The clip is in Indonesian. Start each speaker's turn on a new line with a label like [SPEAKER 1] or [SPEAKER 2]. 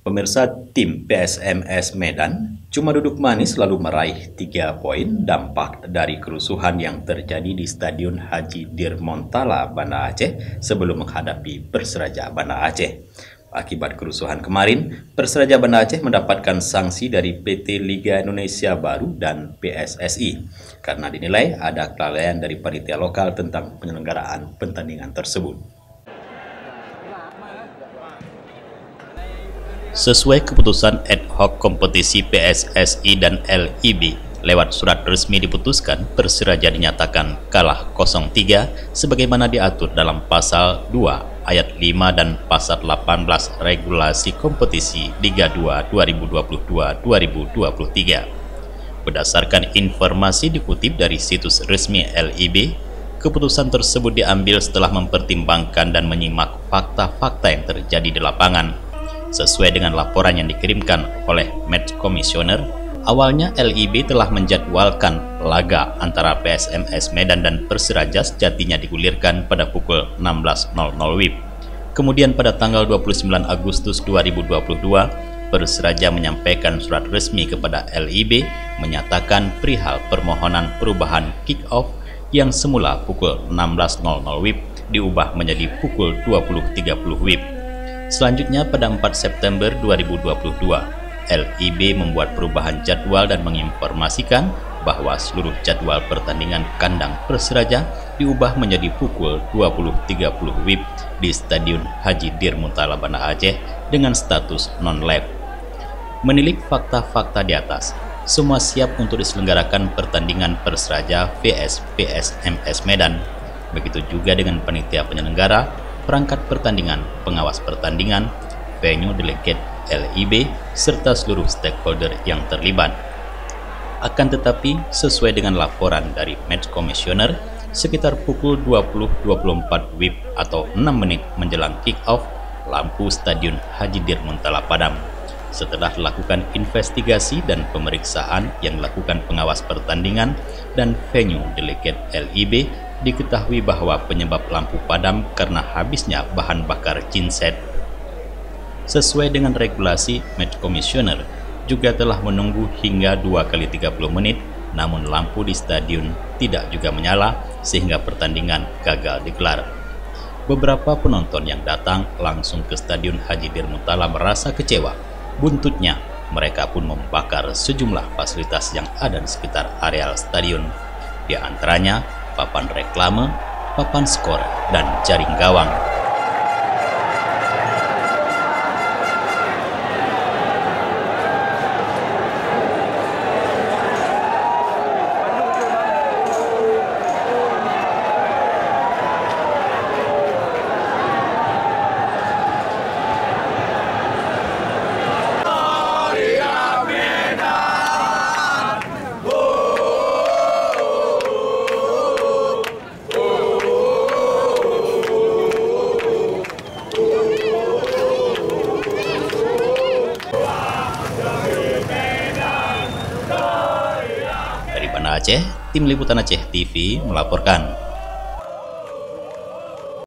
[SPEAKER 1] Pemirsa, tim PSMS Medan cuma duduk manis lalu meraih 3 poin dampak dari kerusuhan yang terjadi di Stadion Haji Dirmontala, Banda Aceh sebelum menghadapi Perseraja Banda Aceh. Akibat kerusuhan kemarin, Perseraja Banda Aceh mendapatkan sanksi dari PT Liga Indonesia Baru dan PSSI karena dinilai ada kelalaian dari panitia lokal tentang penyelenggaraan pertandingan tersebut. Sesuai keputusan ad hoc kompetisi PSSI dan LIB, lewat surat resmi diputuskan Persiraja dinyatakan kalah 0-3 sebagaimana diatur dalam pasal 2 ayat 5 dan pasal 18 regulasi kompetisi Liga 2 2022-2023. Berdasarkan informasi dikutip dari situs resmi LIB, keputusan tersebut diambil setelah mempertimbangkan dan menyimak fakta-fakta yang terjadi di lapangan. Sesuai dengan laporan yang dikirimkan oleh Match Commissioner, awalnya LIB telah menjadwalkan laga antara PSMS Medan dan Persiraja sejatinya digulirkan pada pukul 16.00 WIB. Kemudian pada tanggal 29 Agustus 2022, Persiraja menyampaikan surat resmi kepada LIB menyatakan perihal permohonan perubahan kick-off yang semula pukul 16.00 WIB diubah menjadi pukul 20.30 WIB. Selanjutnya pada 4 September 2022, LIB membuat perubahan jadwal dan menginformasikan bahwa seluruh jadwal pertandingan kandang Persiraja diubah menjadi pukul 20.30 WIB di Stadion Haji Dirmontala, Banda Aceh dengan status non-live. Menilik fakta-fakta di atas, semua siap untuk diselenggarakan pertandingan Persiraja vs PSMS Medan. Begitu juga dengan panitia penyelenggara, perangkat pertandingan, pengawas pertandingan, venue delegate LIB, serta seluruh stakeholder yang terlibat. Akan tetapi, sesuai dengan laporan dari Match Commissioner, sekitar pukul 20.24 WIB atau 6 menit menjelang kick-off, lampu Stadion Haji Dirmontala padam. Setelah dilakukan investigasi dan pemeriksaan yang dilakukan pengawas pertandingan dan venue delegate LIB, diketahui bahwa penyebab lampu padam karena habisnya bahan bakar genset. Sesuai dengan regulasi, Match Commissioner juga telah menunggu hingga 2 kali 30 menit, namun lampu di stadion tidak juga menyala sehingga pertandingan gagal digelar. Beberapa penonton yang datang langsung ke Stadion Haji Dirmontala merasa kecewa. Buntutnya, mereka pun membakar sejumlah fasilitas yang ada di sekitar areal stadion. Di antaranya papan reklame, papan skor, dan jaring gawang. Aceh, Tim Liputan Aceh TV melaporkan.